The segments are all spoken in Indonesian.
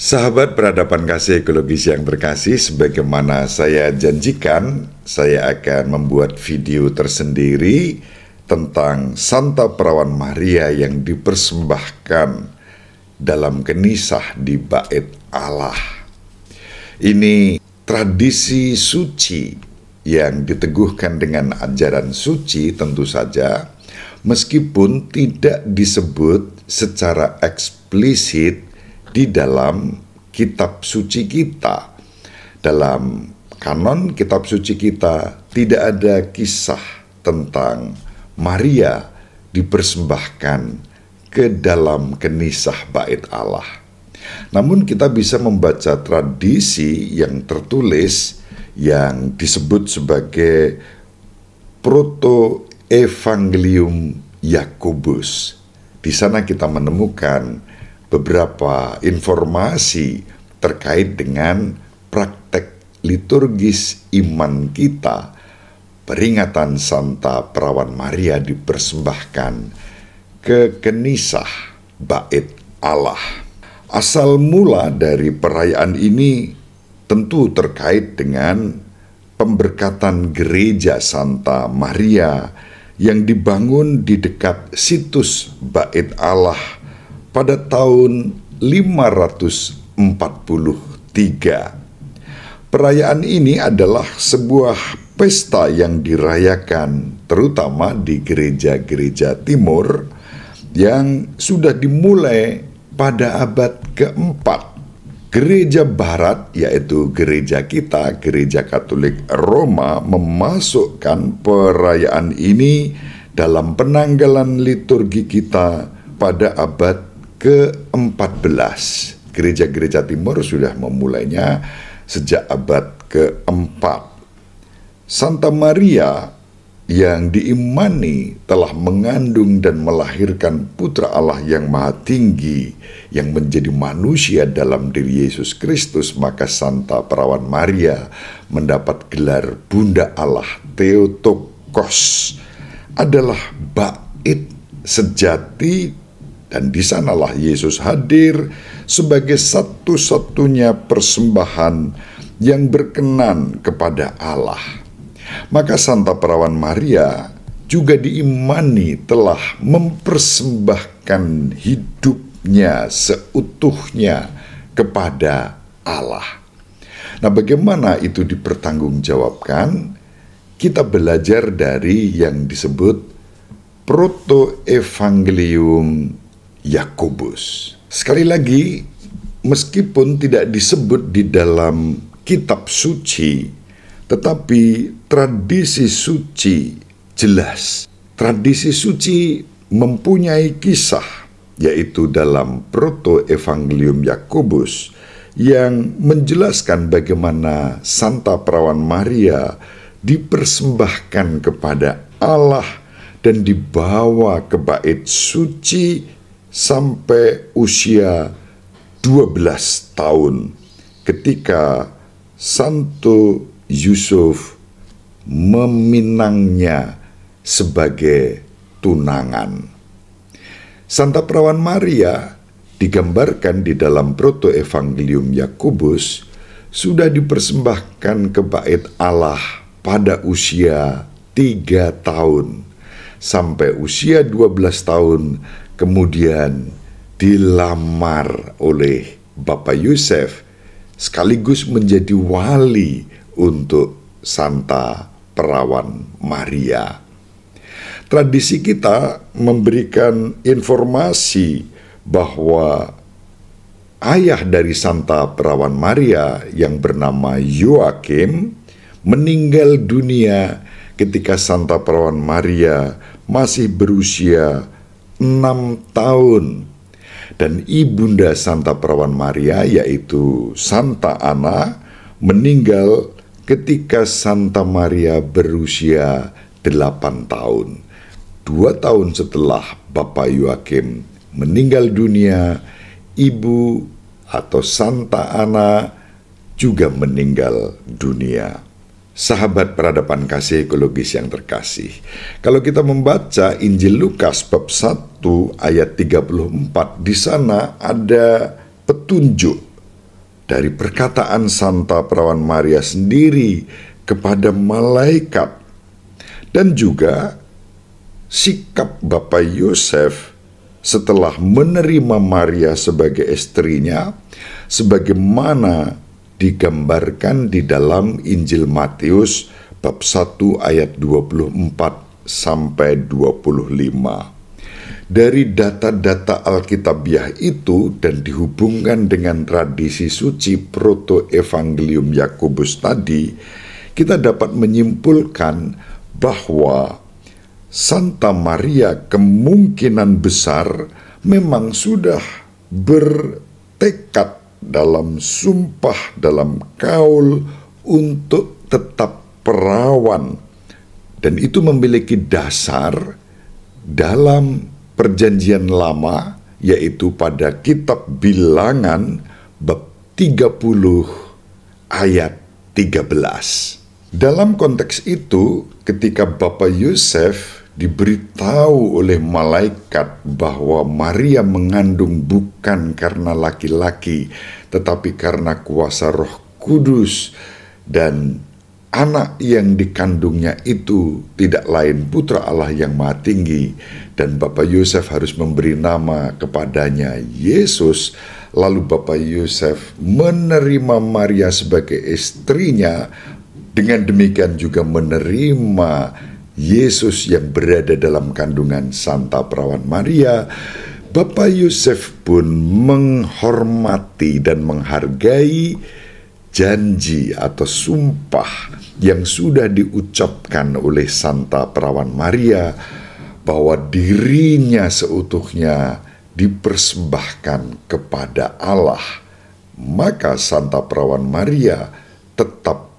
Sahabat peradaban kasih ekologis yang terkasih, sebagaimana saya janjikan, saya akan membuat video tersendiri tentang Santa Perawan Maria yang dipersembahkan dalam kenisah di Bait Allah. Ini tradisi suci yang diteguhkan dengan ajaran suci tentu saja, meskipun tidak disebut secara eksplisit di dalam kitab suci kita. Dalam kanon kitab suci kita tidak ada kisah tentang Maria dipersembahkan ke dalam kenisah Bait Allah. Namun kita bisa membaca tradisi yang tertulis yang disebut sebagai Proto-Evangelium Yakobus. Di sana kita menemukan beberapa informasi terkait dengan praktek liturgis iman kita. Peringatan Santa Perawan Maria dipersembahkan ke kenisah Bait Allah. Asal mula dari perayaan ini tentu terkait dengan pemberkatan gereja Santa Maria yang dibangun di dekat situs Bait Allah pada tahun 543. Perayaan ini adalah sebuah pesta yang dirayakan terutama di gereja-gereja timur yang sudah dimulai pada abad keempat. Gereja barat, yaitu gereja kita, gereja Katolik Roma, memasukkan perayaan ini dalam penanggalan liturgi kita pada abad ke-14. Gereja-gereja timur sudah memulainya sejak abad ke-4. Santa Maria yang diimani telah mengandung dan melahirkan Putra Allah yang Maha Tinggi yang menjadi manusia dalam diri Yesus Kristus, maka Santa Perawan Maria mendapat gelar Bunda Allah Theotokos, adalah bait sejati. Dan di sanalah Yesus hadir sebagai satu-satunya persembahan yang berkenan kepada Allah. Maka Santa Perawan Maria juga diimani telah mempersembahkan hidupnya seutuhnya kepada Allah. Nah, bagaimana itu dipertanggungjawabkan? Kita belajar dari yang disebut Proto-Evangelium Yakobus. Sekali lagi, meskipun tidak disebut di dalam kitab suci, tetapi tradisi suci jelas. Tradisi suci mempunyai kisah, yaitu dalam Proto-Evangelium Yakobus, yang menjelaskan bagaimana Santa Perawan Maria dipersembahkan kepada Allah dan dibawa ke bait suci sampai usia 12 tahun ketika Santo Yusuf meminangnya sebagai tunangan. Santa Perawan Maria digambarkan di dalam Proto-Evangelium Yakobus sudah dipersembahkan ke bait Allah pada usia 3 tahun sampai usia 12 tahun. Kemudian dilamar oleh Bapak Yusuf sekaligus menjadi wali untuk Santa Perawan Maria. Tradisi kita memberikan informasi bahwa ayah dari Santa Perawan Maria yang bernama Yoakim meninggal dunia ketika Santa Perawan Maria masih berusia 6 tahun, dan ibunda Santa Perawan Maria yaitu Santa Ana meninggal ketika Santa Maria berusia 8 tahun. 2 tahun setelah Bapak Yoakim meninggal dunia, ibu atau Santa Ana juga meninggal dunia. Sahabat peradaban kasih ekologis yang terkasih, kalau kita membaca Injil Lukas bab 1 ayat 34, di sana ada petunjuk dari perkataan Santa Perawan Maria sendiri kepada malaikat, dan juga sikap Bapak Yosef setelah menerima Maria sebagai istrinya, sebagaimana digambarkan di dalam Injil Matius bab 1 ayat 24 sampai 25. Dari data-data Alkitabiah itu dan dihubungkan dengan tradisi suci Proto-Evangelium Yakobus tadi, kita dapat menyimpulkan bahwa Santa Maria kemungkinan besar memang sudah bertekad dalam sumpah, dalam kaul untuk tetap perawan, dan itu memiliki dasar dalam Perjanjian Lama, yaitu pada kitab Bilangan bab 30 ayat 13. Dalam konteks itu, ketika Bapak Yosef diberitahu oleh malaikat bahwa Maria mengandung bukan karena laki-laki, tetapi karena kuasa Roh Kudus, dan anak yang dikandungnya itu tidak lain Putra Allah yang Maha Tinggi, dan Bapak Yosef harus memberi nama kepadanya Yesus. Lalu Bapak Yosef menerima Maria sebagai istrinya, dengan demikian juga menerima Yesus yang berada dalam kandungan Santa Perawan Maria. Bapak Yosef pun menghormati dan menghargai janji atau sumpah yang sudah diucapkan oleh Santa Perawan Maria bahwa dirinya seutuhnya dipersembahkan kepada Allah. Maka Santa Perawan Maria tetap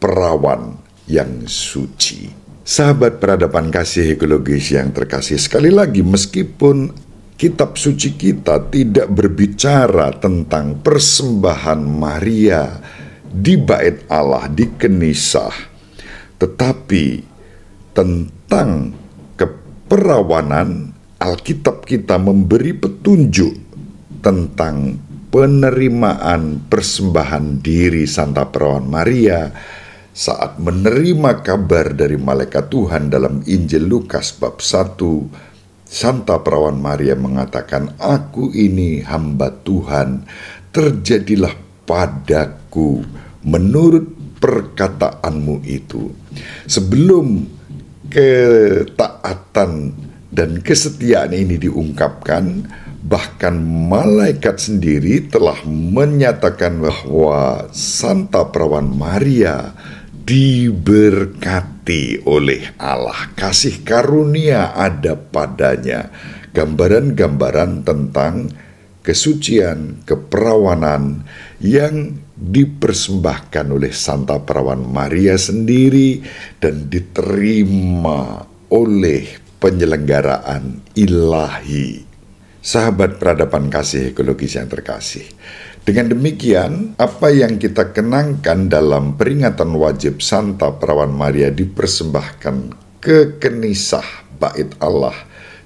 perawan yang suci. Sahabat peradaban kasih ekologis yang terkasih, sekali lagi, meskipun kitab suci kita tidak berbicara tentang persembahan Maria di bait Allah, di kenisah, tetapi tentang keperawanan, Alkitab kita memberi petunjuk tentang penerimaan persembahan diri Santa Perawan Maria saat menerima kabar dari malaikat Tuhan. Dalam Injil Lukas bab 1, Santa Perawan Maria mengatakan, "Aku ini hamba Tuhan, terjadilah padaku menurut perkataanmu itu." Sebelum ketaatan dan kesetiaan ini diungkapkan, bahkan malaikat sendiri telah menyatakan bahwa Santa Perawan Maria diberkati oleh Allah, kasih karunia ada padanya. Gambaran-gambaran tentang kesucian, keperawanan yang dipersembahkan oleh Santa Perawan Maria sendiri dan diterima oleh penyelenggaraan ilahi. Sahabat peradaban kasih ekologis yang terkasih, dengan demikian, apa yang kita kenangkan dalam peringatan wajib Santa Perawan Maria dipersembahkan ke kenisah bait Allah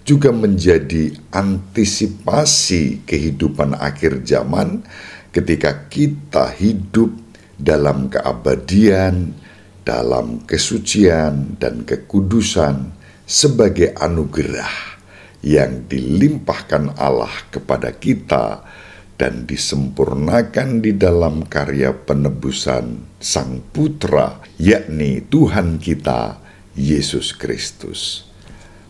juga menjadi antisipasi kehidupan akhir zaman ketika kita hidup dalam keabadian, dalam kesucian dan kekudusan sebagai anugerah yang dilimpahkan Allah kepada kita dan disempurnakan di dalam karya penebusan Sang Putra, yakni Tuhan kita, Yesus Kristus.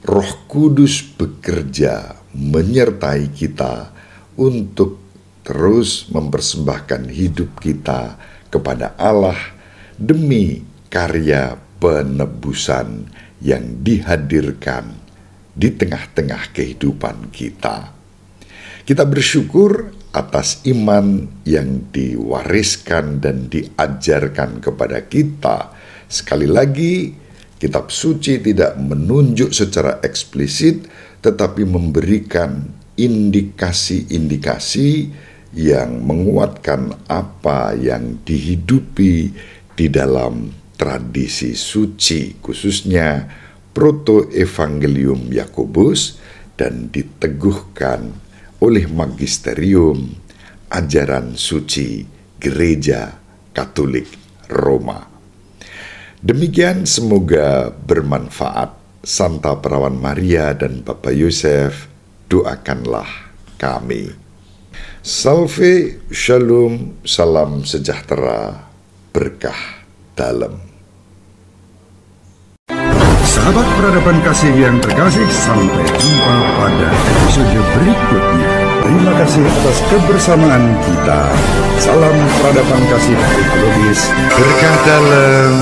Roh Kudus bekerja menyertai kita untuk terus mempersembahkan hidup kita kepada Allah demi karya penebusan yang dihadirkan di tengah-tengah kehidupan kita. Kita bersyukur atas iman yang diwariskan dan diajarkan kepada kita. Sekali lagi, kitab suci tidak menunjuk secara eksplisit, tetapi memberikan indikasi-indikasi yang menguatkan apa yang dihidupi di dalam tradisi suci, khususnya Proto-Evangelium Yakobus, dan diteguhkan oleh magisterium ajaran suci Gereja Katolik Roma. Demikian, semoga bermanfaat. Santa Perawan Maria dan Bapak Yosef, doakanlah kami. Salve, shalom, salam sejahtera, berkah dalam. Sahabat peradaban kasih yang terkasih, sampai jumpa pada episode berikutnya. Terima kasih atas kebersamaan kita. Salam peradaban kasih ekologis, berkah dalam.